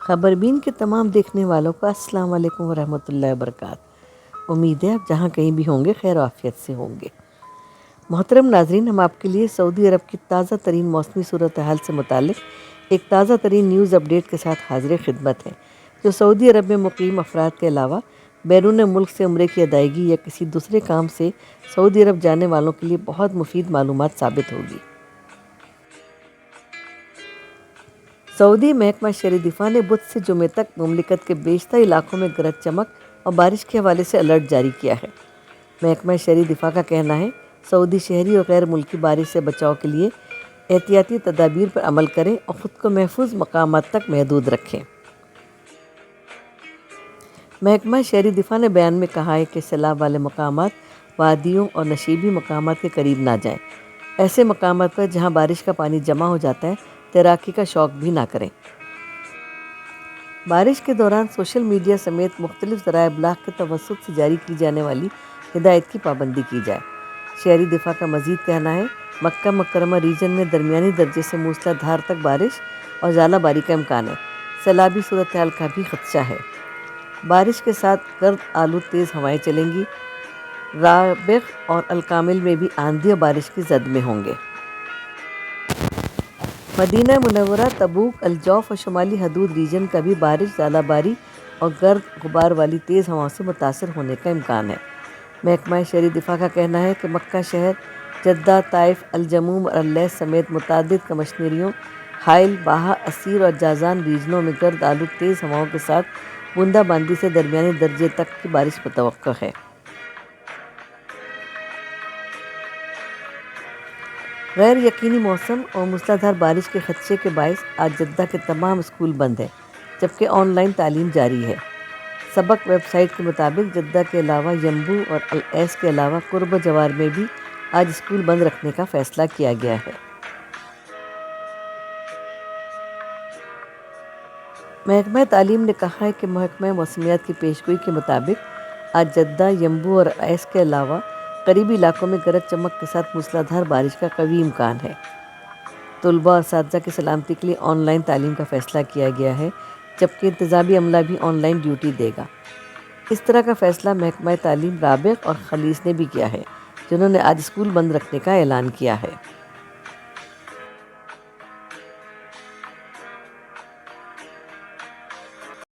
خبربین کے تمام دیکھنے والوں کا السلام علیکم ورحمۃ اللہ وبرکاتہ۔ امید ہے آپ جہاں کہیں بھی ہوں گے خیر و عافیت سے ہوں گے۔ محترم ناظرین، ہم آپ کے لیے سعودی عرب کی تازہ ترین موسمی صورتحال سے متعلق ایک تازہ ترین نیوز اپڈیٹ کے ساتھ حاضر خدمت ہیں، جو سعودی عرب میں مقیم افراد کے علاوہ بیرون ملک سے عمرے کی ادائیگی یا کسی دوسرے کام سے سعودی عرب جانے والوں کے لیے بہت مفید معلومات ثابت ہوگی۔ سعودی محکمہ شہر دفاع نے بدھ سے جمعے تک مملکت کے بیشتر علاقوں میں گرج چمک اور بارش کے حوالے سے الرٹ جاری کیا ہے۔ محکمہ شہری دفاع کا کہنا ہے، سعودی شہری اور غیر ملکی بارش سے بچاؤ کے لیے احتیاطی تدابیر پر عمل کریں اور خود کو محفوظ مقامات تک محدود رکھیں۔ محکمہ شہری دفاع نے بیان میں کہا ہے کہ سیلاب والے مقامات، وادیوں اور نشیبی مقامات کے قریب نہ جائیں۔ ایسے مقامات پر جہاں بارش کا پانی جمع ہو جاتا ہے، تیراکی کا شوق بھی نہ کریں۔ بارش کے دوران سوشل میڈیا سمیت مختلف ذرائع ابلاغ کے توسط سے جاری کی جانے والی ہدایت کی پابندی کی جائے۔ شہری دفاع کا مزید کہنا ہے، مکہ مکرمہ ریجن میں درمیانی درجے سے موسلا دھار تک بارش اور ژالہ باری کا امکان ہے۔ سیلابی صورتحال کا بھی خدشہ ہے۔ بارش کے ساتھ گرد آلود تیز ہوائیں چلیں گی۔ رابغ اور الکامل میں بھی آندھی اور بارش کی زد میں ہوں گے۔ مدینہ منورہ، تبوک، الجوف اور شمالی حدود ریجن کا بھی بارش، ژالہ باری اور گرد غبار والی تیز ہواؤں سے متاثر ہونے کا امکان ہے۔ محکمہ شہری دفاع کا کہنا ہے کہ مکہ شہر، جدہ، طائف، الجموم اور اللیث سمیت متعدد کمشنریوں، حائل، باہا، عسیر اور جازان ریجنوں میں گرد آلود تیز ہواؤں کے ساتھ بوندا باندی سے درمیانے درجے تک کی بارش متوقع ہے۔ غیر یقینی موسم اور موسلادھار بارش کے خدشے کے باعث آج جدہ کے تمام اسکول بند ہیں، جبکہ آن لائن تعلیم جاری ہے۔ سبق ویب سائٹ کے مطابق جدہ کے علاوہ ینبوع اور العیس کے علاوہ قرب و جوار میں بھی آج اسکول بند رکھنے کا فیصلہ کیا گیا ہے۔ محکمہ تعلیم نے کہا ہے کہ محکمہ موسمیات کی پیشگوئی کے مطابق آج جدہ، ینبوع اور العیس کے علاوہ قریبی علاقوں میں گرج چمک کے ساتھ موسلادھار بارش کا قوی امکان ہے۔ طلباء اور اساتذہ کی سلامتی کے لیے آن لائن تعلیم کا فیصلہ کیا گیا ہے، جبکہ انتظامی عملہ بھی آن لائن ڈیوٹی دے گا۔ اس طرح کا فیصلہ محکمہ تعلیم، رابغ اور خلیص نے بھی کیا ہے، جنہوں نے آج اسکول بند رکھنے کا اعلان کیا ہے۔